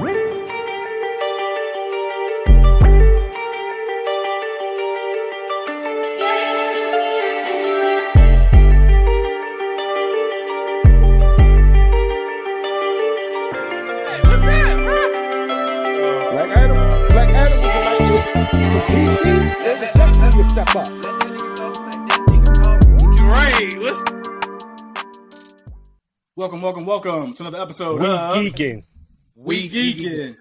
Step up. Right. Welcome to another episode of Geekin. We Geekin.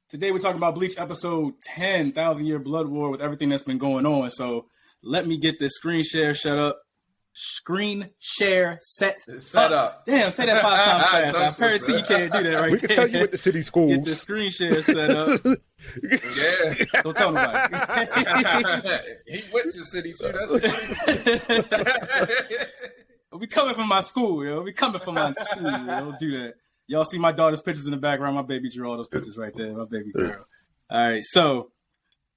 Today we're talking about Bleach episode 10, 1,000 Year Blood War, with everything that's been going on. So let me get this screen share set up. Damn, say that 5 times fast. I've heard you can't do that right. We can tell you at the city schools. Get the screen share set up. Yeah. Don't tell nobody. He went to city too. That's crazy. We coming from my school, yo. We coming from my school, yo. Don't do that. Y'all see my daughter's pictures in the background. My baby drew all those pictures right there. My baby girl. All right, so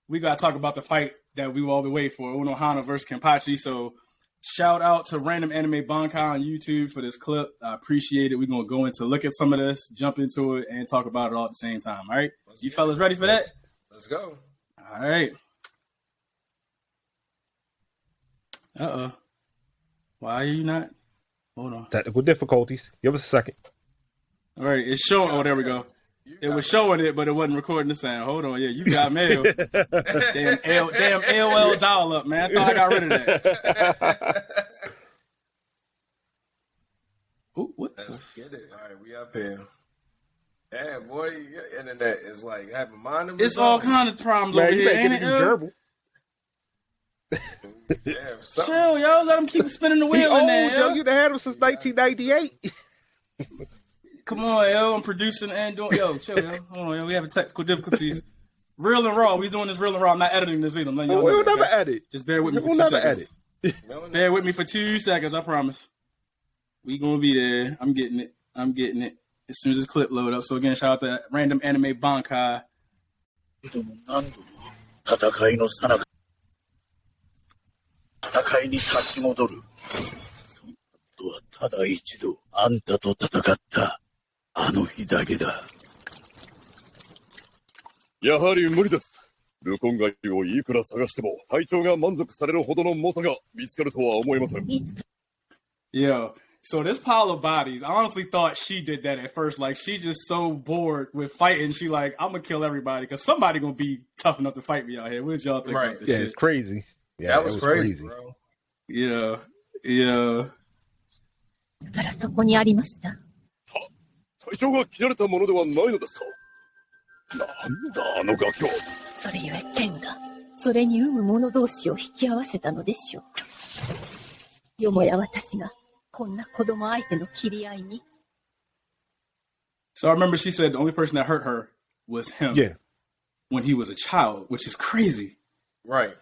we got to talk about the fight that we've all been waiting for. Unohana versus Kenpachi. So shout out to Random Anime Bankai on YouTube for this clip. I appreciate it. We're going to go into look at some of this, jump into it, and talk about it all at the same time. All right? You fellas ready for that? Let's go. All right. Uh-oh. Why are you not? Hold on. Technical difficulties. Give us a second. All right. It's showing. Oh, there we go. It was showing it, but it wasn't recording the sound. Hold on. Yeah, you got mail. damn AOL dial-up, man. I thought I got rid of that. Ooh, what? Let's get it. All right, we up here. Yeah, boy, your internet is like having mind of It's all kind of problems over here, ain't it? Gerbil. Yeah, Chill, yo. Let him keep spinning the wheel in there, yo. You've had him since 1998. Come on, yo. I'm producing and doing. Yo, chill, yo. Hold on, yo. We having technical difficulties. Real and raw. We doing this real and raw. I'm not editing this either. We'll never edit. Just bear with me for 2 seconds. Bear with me for 2 seconds. I promise. We gonna be there. I'm getting it. As soon as this clip load up. So again, shout out to Random Anime Bankai. 戦いに立ち戻る。とはただ一度あんたと戦ったあの日だけだ。やはり無理です。ルコン街をいくら探しても隊長が満足されるほどの猛者が見つかるとは思えません。Yo, so this pile of bodies, I honestly thought she did that at first. Like, she just so bored with fighting. She like, I'm gonna kill everybody because somebody gonna be tough enough to fight me out here. What did y'all think about this shit? It's crazy. Yeah, that was crazy, bro. Yeah. からそこにありました。隊長が切られたものではないのですか。なんだあのガキは。それゆえ天がそれに生む者同士を引き合わせたのでしょう。よもや私がこんな子供相手の切り合いに。So I remember she said the only person that hurt her was him. Yeah. When he was a child, which is crazy. Right.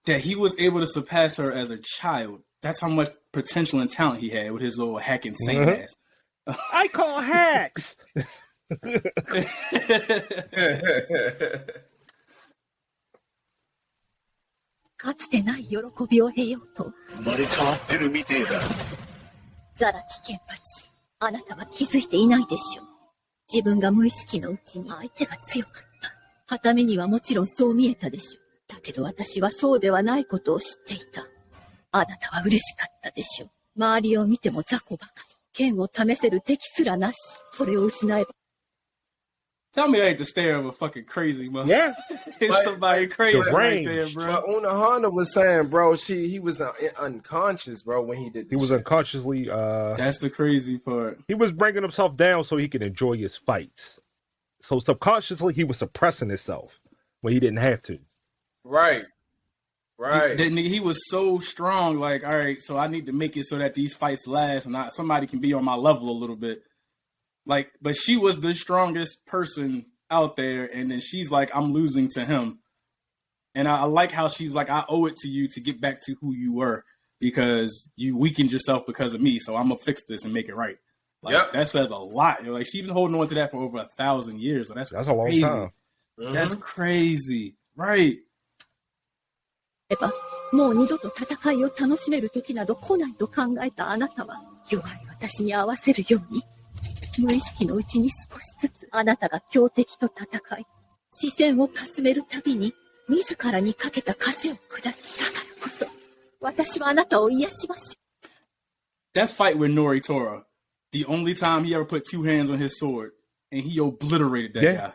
That he was able to surpass her as a child. That's how much potential and talent he had with his little hacking saint ass. I call hacks. かつてない喜びを得ようと。生まれ変わってるみてえだ。ザラキケンパチ、あなたは気づいていないでしょう。自分が無意識のうちに相手が強かった。はためにはもちろんそう見えたでしょう。だけど私はそうではないことを知っていた。あなたは嬉しかったでしょう。周りを見ても雑魚ばかり。剣を試せる敵すらなし。それを失えば。Tell me I ain't the stare of a fucking crazy mother. Yeah. It's somebody crazy right there, bro. But Unohana was saying, bro, he was unconscious, bro, when he did this. He was unconsciously. That's the crazy part. He was bringing himself down so he could enjoy his fights. So subconsciously, he was suppressing himself when he didn't have to. Right. He was so strong. Like, all right, so I need to make it so that these fights last, and somebody can be on my level a little bit. Like, but she was the strongest person out there, and then she's like, I'm losing to him. And I like how she's like, I owe it to you to get back to who you were because you weakened yourself because of me. So I'm gonna fix this and make it right. Like, that says a lot. Like, she's been holding on to that for over 1,000 years. So that's a long time. That's crazy, right? もう二度と戦いを楽しめる時など来ないと考えたあなたは弱い私に合わせるように無意識のうちに少しずつあなたが強敵と戦い、視線をかすめるたびに、自らにかけた枷を砕き、だからこそ、私はあなたを癒しましょう。 That fight with Noritora, the only time he ever put two hands on his sword, and he obliterated that guy.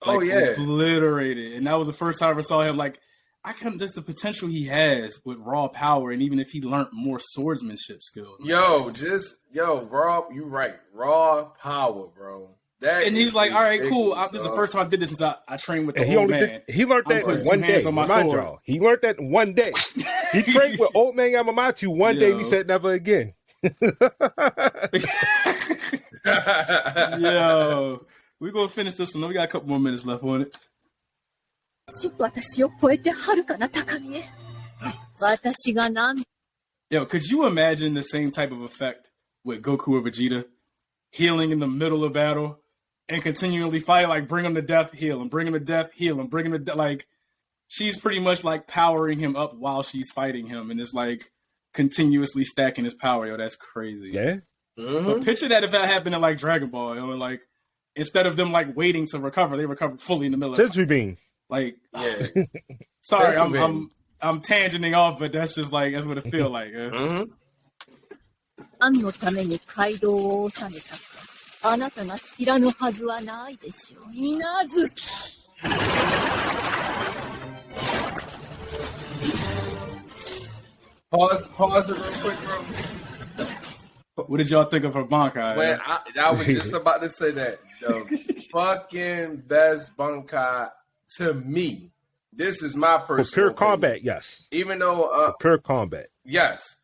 Oh, yeah. Obliterated. And that was the first time I ever saw him. Like, I can just the potential he has with raw power, and even if he learned more swordsmanship skills. Raw, you right. Raw power, bro. And he was like, all right, cool. This is the first time I did this since I trained with the old man. He learned that in one day. He learned that in one day. He trained with old man Yamamatsu one day and he said never again. Yo, we're going to finish this one. We got a couple more minutes left on it. Yo, could you imagine the same type of effect with Goku or Vegeta? Healing in the middle of battle and continually fight, like bring him to death, heal him, bring him to death, heal him, bring him to death. Like, she's pretty much like powering him up while she's fighting him, and it's like continuously stacking his power. Yo, that's crazy. Yeah. But picture that if that happened in like Dragon Ball, like instead of them like waiting to recover, they recovered fully in the middle of Senzu bean. Like, sorry, I'm tangenting off, but that's just like, that's what it feels like. Yeah. 何のために街道を治めたか、あなたが知らぬはずはないでしょう。稲月。Pause it real quick, bro. What did y'all think of her Bankai? Man, I was just about to say that. The fucking best Bankai to me. This is my personal For pure opinion. combat, yes. Even though... For pure combat. Yes.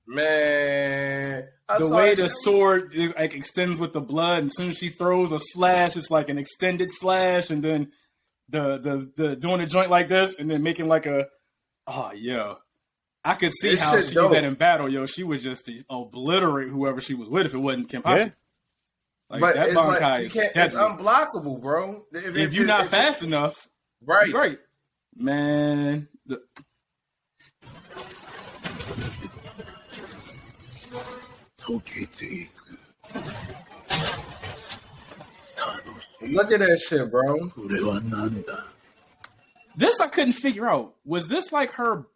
Man, the way the sword like extends with the blood, and as soon as she throws a slash, it's like an extended slash, and then the doing a joint like this, and then making like a I could see this how she dope. did that in battle, yo. She would just obliterate whoever she was with if it wasn't Kenpachi. Yeah. Like, but that it's Bankai like you can't, it's unblockable, bro. If you're not fast enough, right? Great, man. Look at that shit, bro. This I couldn't figure out. Was this like her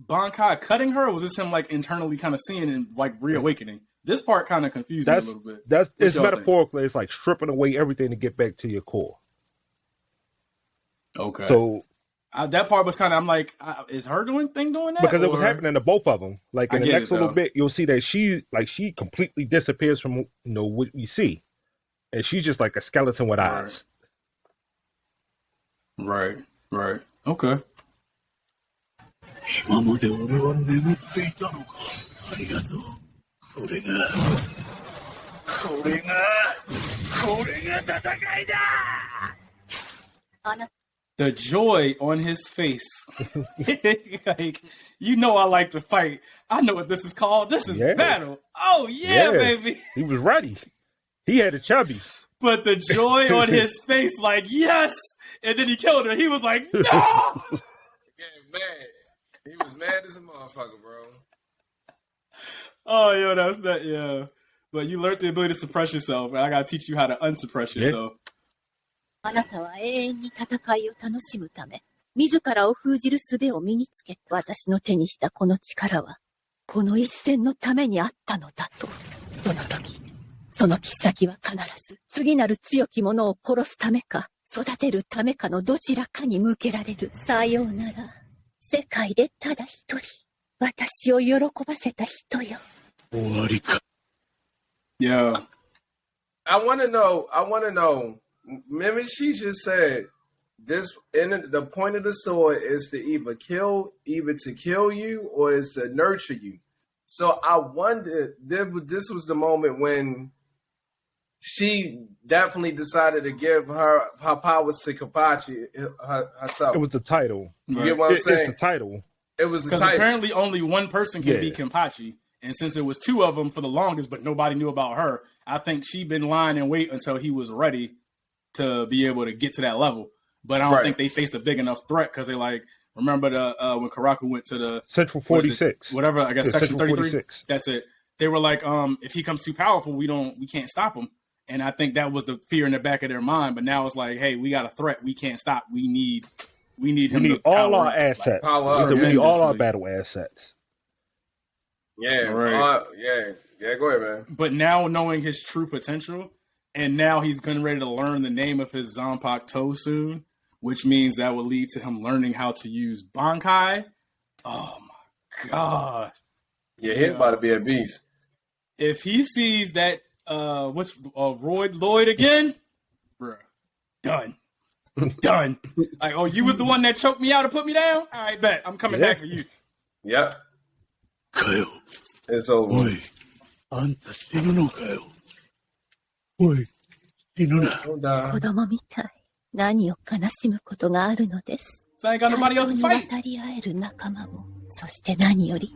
Bankai cutting her, or was this him like internally kind of seeing and like reawakening? This part kind of confused me a little bit. It's metaphorical. It's like stripping away everything to get back to your core. Okay. So that part was kind of, I'm like, is her doing that? Because it was happening to both of them. Like in the next little bit, you'll see that she completely disappears from what we see, and she's just like a skeleton with eyes. Right. Okay. 今まで俺は眠っていたのか。ありがとう。これが戦いだ。The joy on his face. Like, you know I like to fight. I know what this is called. This is battle. Oh, yeah, baby. He was ready. He had a chubby. But the joy on his face, like, yes! And then he killed her. He was like, no! Yeah, man. He was mad as a motherfucker, bro. Oh, yo, that's that, yeah. But you learned the ability to suppress yourself, and I gotta teach you how to unsuppress yourself. あなたは永遠に戦いを楽しむため、自らを封じる術を身につけ、私の手にしたこの力は、この一戦のためにあったのだと。その時、その切っ先は必ず、次なる強き者を殺すためか、育てるためかのどちらかに向けられる。さようなら、世界でただ一人、私を喜ばせた人よ。終わりか。Yeah. I want to know. Maybe she just said this. The point of the sword is to either to kill you or is to nurture you. So I wonder. This was the moment when she definitely decided to give her powers to Kapachi herself. It was the title. You get what I'm saying? It's the title. It was the because title. apparently only one person can be Kenpachi, and since it was two of them for the longest, but nobody knew about her, I think she'd been lying in wait until he was ready to be able to get to that level. But I don't think they faced a big enough threat because they remember when Karaku went to the Central 46, whatever, I guess Section 33. 46. That's it. They were like, if he comes too powerful, we can't stop him. And I think that was the fear in the back of their mind. But now it's like, hey, we got a threat. We can't stop. We need him. We need all our assets. We need all our battle assets. Yeah, right. Yeah. Go ahead, man. But now knowing his true potential, and now he's getting ready to learn the name of his Zanpakuto soon, which means that will lead to him learning how to use Bankai. Oh my god! Yeah, he's about to be a beast. If he sees that, Lloyd again, bro, done. Like, oh, you was the one that choked me out and put me down? All right, bet. I'm coming back for you. Yep. かよ。 It's over. おい、あんた死ぬのかよ。おい、死ぬな。子供みたい。何を悲しむことがあるのです。 So I ain't got nobody else to 対等に fight. 渡り合える仲間も、そして何より。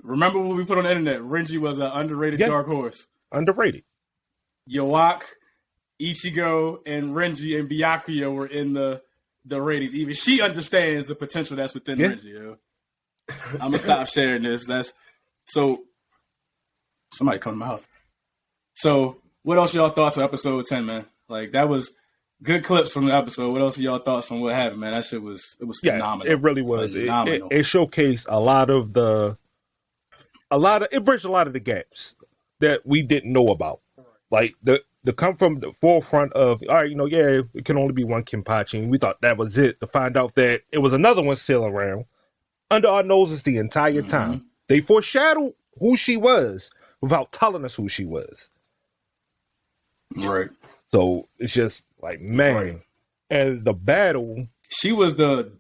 Remember what we put on the internet? Renji was an underrated dark horse. Underrated. Yawak, Ichigo, and Renji and Byakuya were in the ratings. Even she understands the potential that's within Renji. Yo. I'm gonna stop sharing this. So somebody come to my house. So what else y'all thoughts on episode 10, man? Like that was good clips from the episode. What else are y'all thoughts on what happened, man? That shit was phenomenal. It really was. It showcased it bridged a lot of the gaps that we didn't know about. Like the come from the forefront of, all right, it can only be one Kenpachi, and we thought that was it, to find out that it was another one still around under our noses the entire time. They foreshadowed who she was without telling us who she was. Right. So it's just like, man. Right. And the battle. She was the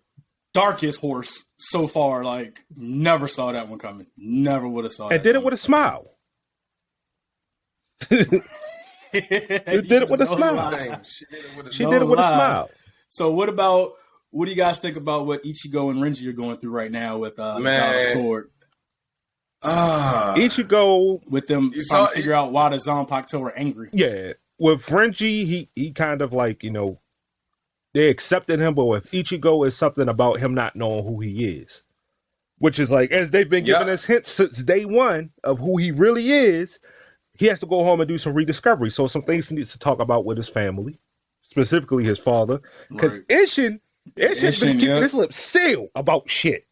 darkest horse so far. Like, never saw that one coming. Never would have saw that. And did it with a smile. It did it with a smile. She did it with a smile. So what do you guys think about what Ichigo and Renji are going through right now with the sword? Ichigo with them trying to figure out why the Zanpakuto are angry. Yeah, with Renji, he kind of like, they accepted him, but with Ichigo, it's something about him not knowing who he is, which is like, as they've been giving us hints since day one of who he really is. He has to go home and do some rediscovery. So some things he needs to talk about with his family, specifically his father, because Ishin been keeping his lips sealed about shit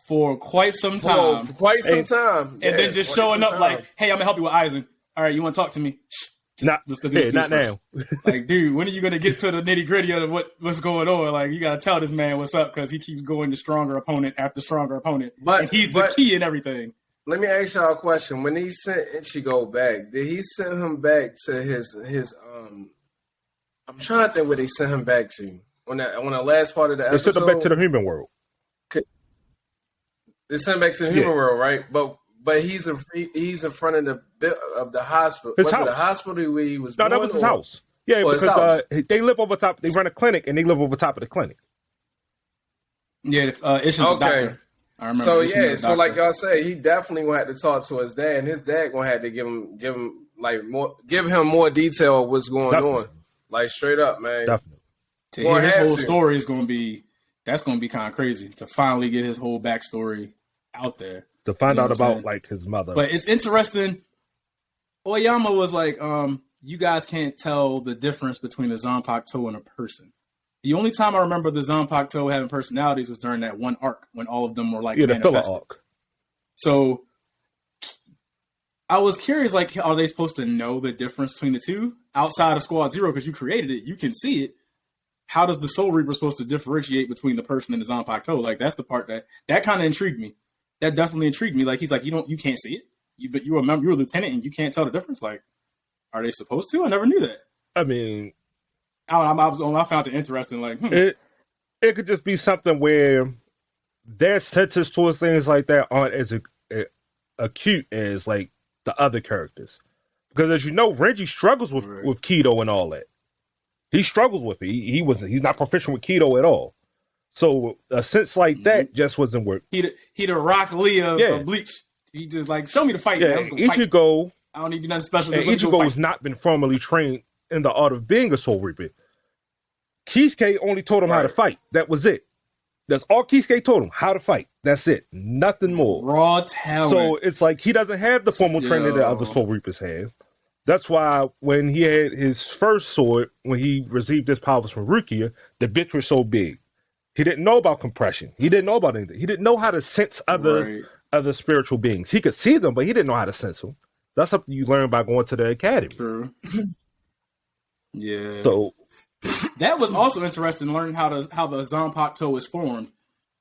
for quite some time. And then just showing up like, hey, I'm gonna help you with Aizen. All right, you want to talk to me? Not now. Like, dude, when are you gonna get to the nitty gritty of what's going on? Like, you gotta tell this man what's up, because he keeps going to stronger opponent after stronger opponent, and he's the key in everything. Let me ask y'all a question. When he sent Ichigo back, did he send him back to his I'm trying to think where they sent him back to on the last part of the episode. They sent him back to the human world. They sent him back to the human world, right? But he's in front of the hospital. His was house. it the hospital where he was? No, that was his house. Yeah, because they live over top. They run a clinic, and they live over top of the clinic. Yeah, Ishin's a doctor. I remember. So like y'all say, he definitely gonna have to talk to his dad, and his dad gonna have to give him more detail of what's going on, like straight up, man. Definitely. To hear his whole story is gonna be kind of crazy to finally get his whole backstory out there. To find out about like his mother. But it's interesting. Oyama was like, you guys can't tell the difference between a Zanpakuto and a person. The only time I remember the Zanpakuto having personalities was during that one arc when all of them were like manifested. The filler arc. So I was curious, like, are they supposed to know the difference between the two outside of Squad Zero? Because you created it, you can see it. How does the Soul Reaper supposed to differentiate between the person and the Zanpakuto? Like, that's the part that kind of intrigued me. That definitely intrigued me. Like, he's like, you can't see it. But you're a lieutenant and you can't tell the difference. Like, are they supposed to? I never knew that. I mean, I found it interesting. Like, it could just be something where their senses towards things like that aren't as acute as like the other characters, because as you know, Renji struggles with Kido and all that. He struggles with it. He's not proficient with Kido at all. So a sense like that just wasn't work. He the Rock Lee of Bleach. He just like, show me the fight. Yeah, Ichigo. I don't need to be nothing special. And Ichigo has not been formally trained in the art of being a Soul Reaper. Kisuke only told him how to fight. That was it. That's all Kisuke told him, how to fight. That's it. Nothing more. Raw talent. So it's like he doesn't have the formal training that other Soul Reapers have. That's why when he had his first sword, when he received his powers from Rukia, the bitch was so big. He didn't know about compression. He didn't know about anything. He didn't know how to sense other spiritual beings. He could see them, but he didn't know how to sense them. That's something you learn by going to the academy. True. Yeah. So that was also interesting, learning how the Zanpakuto is formed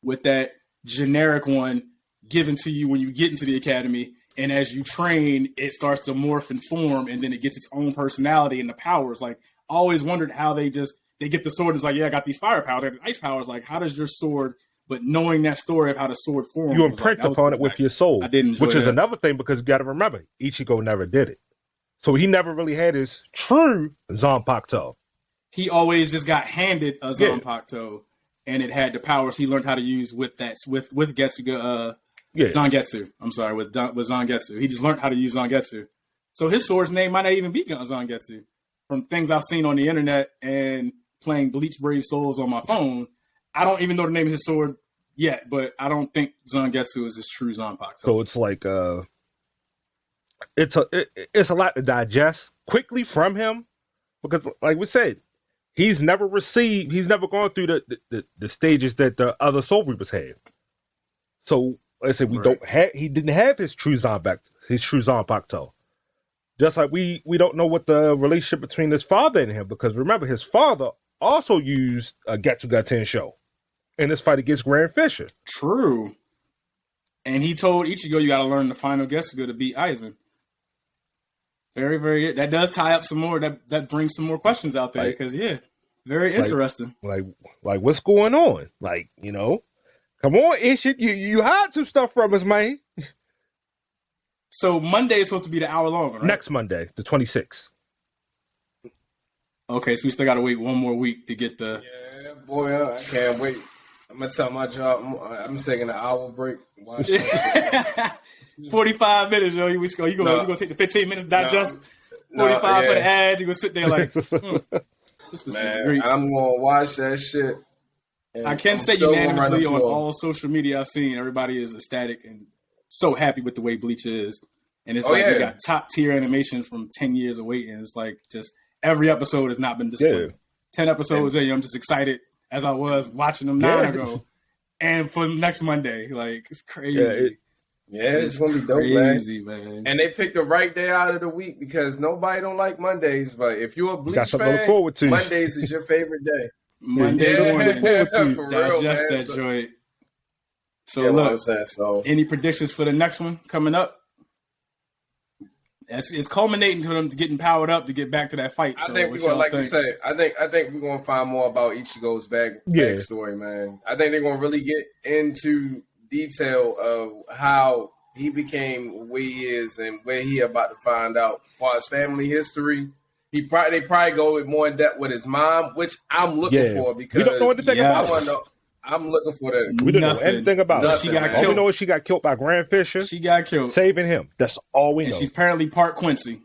with that generic one given to you when you get into the academy. And as you train, it starts to morph and form, and then it gets its own personality and the powers. Like, I always wondered how they get the sword. And it's like, yeah, I got these fire powers, I got these ice powers. Like, how does your sword? But knowing that story of how the sword formed, you imprint upon it with your soul, which is another thing, because you got to remember, Ichigo never did it, so he never really had his true Zanpakuto. He always just got handed a Zanpakuto, and it had the powers he learned how to use with Getsuga. Zangetsu. I'm sorry, with Zangetsu. He just learned how to use Zangetsu. So his sword's name might not even be Zangetsu. From things I've seen on the internet and playing Bleach Brave Souls on my phone, I don't even know the name of his sword yet, but I don't think Zangetsu is his true Zanpakuto. So it's like it's a lot to digest quickly from him, because like we said, he's never gone through the stages that the other Soul Reapers had. So like I said, he didn't have his true Zanpakuto. Just like we don't know what the relationship between his father and him, because remember, his father also used Getsuga Tensho in this fight against Grand Fisher. True. And he told Ichigo, you got to learn the final Getsuga to beat Aizen. Very, very good. That does tie up some more. That brings some more questions out there, because, very interesting. Like what's going on? Like, come on, Ishi, you hide some stuff from us, man. So Monday is supposed to be the hour long, right? Next Monday, the 26th. Okay, so we still got to wait one more week to get the... Yeah, boy, I can't wait. I'm going to tell my job, I'm taking an hour break. Watch 45 minutes, yo. You going to take the 15 minutes to digest? 45 for the ads. You going to sit there like, this was just great. I'm going to watch that shit. I can say unanimously on all social media I've seen, everybody is ecstatic and so happy with the way Bleach is. And it's we got top tier animation from 10 years of waiting. It's like just every episode has not been disappointing. 10 episodes in, I'm just excited as I was watching them now ago. And for next Monday, like, it's crazy. It's going to be dope, crazy, man. And they picked the right day out of the week, because nobody don't like Mondays. But if you're a Bleach fan, Mondays is your favorite day. Monday morning. For real, just man. That joint. So look, any predictions for the next one coming up? It's culminating to them getting powered up to get back to that fight. I think we're going, like you say, I think we're going to find more about Ichigo's backstory, man. I think they're going to really get into detail of how he became where he is and where he about to find out as far as family history. They probably go more in depth with his mom, which I'm looking for, because we don't know anything about. I'm looking for that. We don't know anything about it. She got killed. All we know is she got killed by Grand Fisher. She got killed. Saving him. That's all we know. She's apparently part Quincy.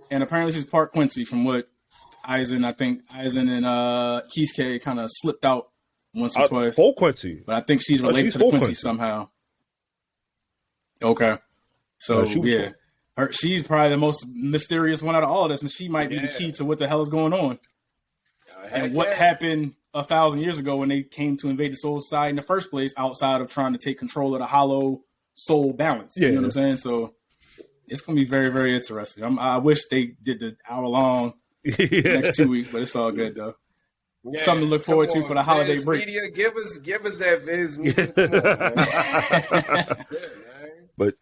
And apparently she's part Quincy, from what Aizen and Kisuke kind of slipped out once or twice. Full Quincy. But I think she's related to the Quincy somehow. Okay. So, she's probably the most mysterious one out of all of this, and she might be the key to what the hell is going on. And what happened 1,000 years ago when they came to invade the Soul Society in the first place, outside of trying to take control of the hollow soul balance. You know what I'm saying? So it's going to be very, very interesting. I wish they did the hour-long next 2 weeks, but it's all good, though. Yeah, something to look forward to for the holiday Viz break. Media, give us that Viz Media. Come on, man. But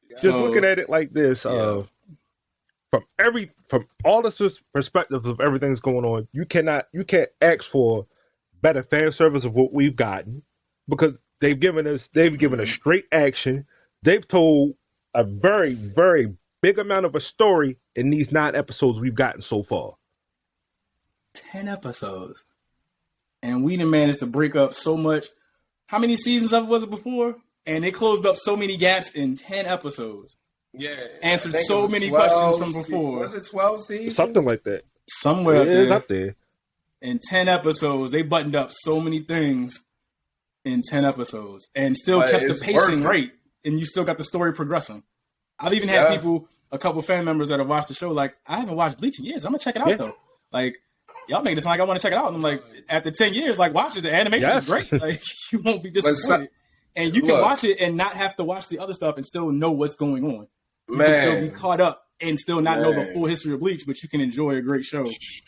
just looking at it like this, from all the perspectives of everything that's going on, you can't ask for better fan service of what we've gotten, because they've given us straight action. They've told a very, very big amount of a story in these 9 episodes we've gotten so far. 10 episodes. And we done managed to break up so much. How many seasons of it was it before? And they closed up so many gaps in 10 episodes. Yeah. Answered so many questions from before. Was it 12 seasons? Something like that. Somewhere up there. In 10 episodes, they buttoned up so many things in 10 episodes. And still kept the pacing right. And you still got the story progressing. I've even had people a couple fan members that have watched the show, like, I haven't watched Bleach in years. I'm gonna check it out though. Like, y'all make it sound like I want to check it out. And I'm like, after 10 years, like, watch it. The animation is great. Like, you won't be disappointed. And you can watch it and not have to watch the other stuff and still know what's going on. You can still be caught up and still not know the full history of Bleach, but you can enjoy a great show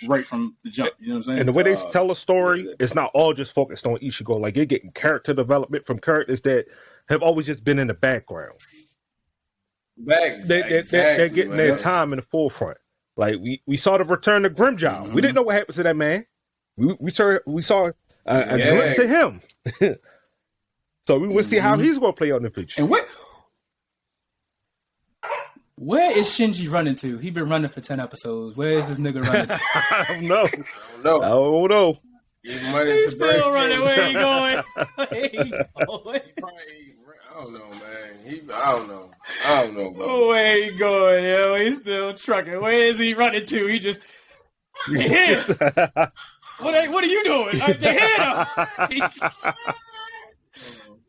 right from the jump. You know what I'm saying? And the way they tell a story, it's not all just focused on Ichigo. Like, you're getting character development from characters that have always just been in the background. They're getting their time in the forefront. Like, we saw the return of Grimjow. We didn't know what happened to that man. We saw a glimpse of him. So we will see how he's going to play on the pitch. And where is Shinji running to? He been running for 10 episodes. Where is this nigga running to? I don't know. He's still running. Where he going? I don't know, man. I don't know, bro. Where he going, yo? He's still trucking. Where is he running to? He just here. What are you doing? They're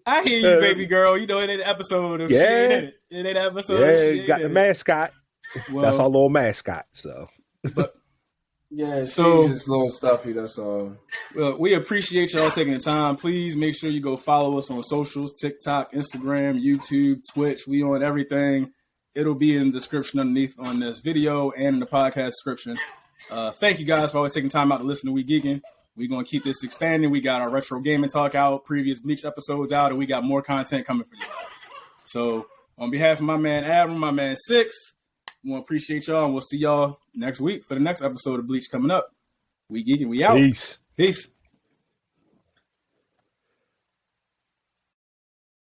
I hear you, baby girl. You know, it ain't an episode of shit in it. It ain't an episode of shit. You got the mascot. Well, that's our little mascot, so. But, she's just little stuffy, that's all. Well, we appreciate y'all taking the time. Please make sure you go follow us on socials, TikTok, Instagram, YouTube, Twitch. We on everything. It'll be in the description underneath on this video and in the podcast description. Thank you guys for always taking time out to listen to We Geekin'. We're going to keep this expanding. We got our retro gaming talk out, previous Bleach episodes out, and we got more content coming for you. So on behalf of my man Adam, my man Six, we want to appreciate y'all, and we'll see y'all next week for the next episode of Bleach coming up. We Geekin', we out. Peace.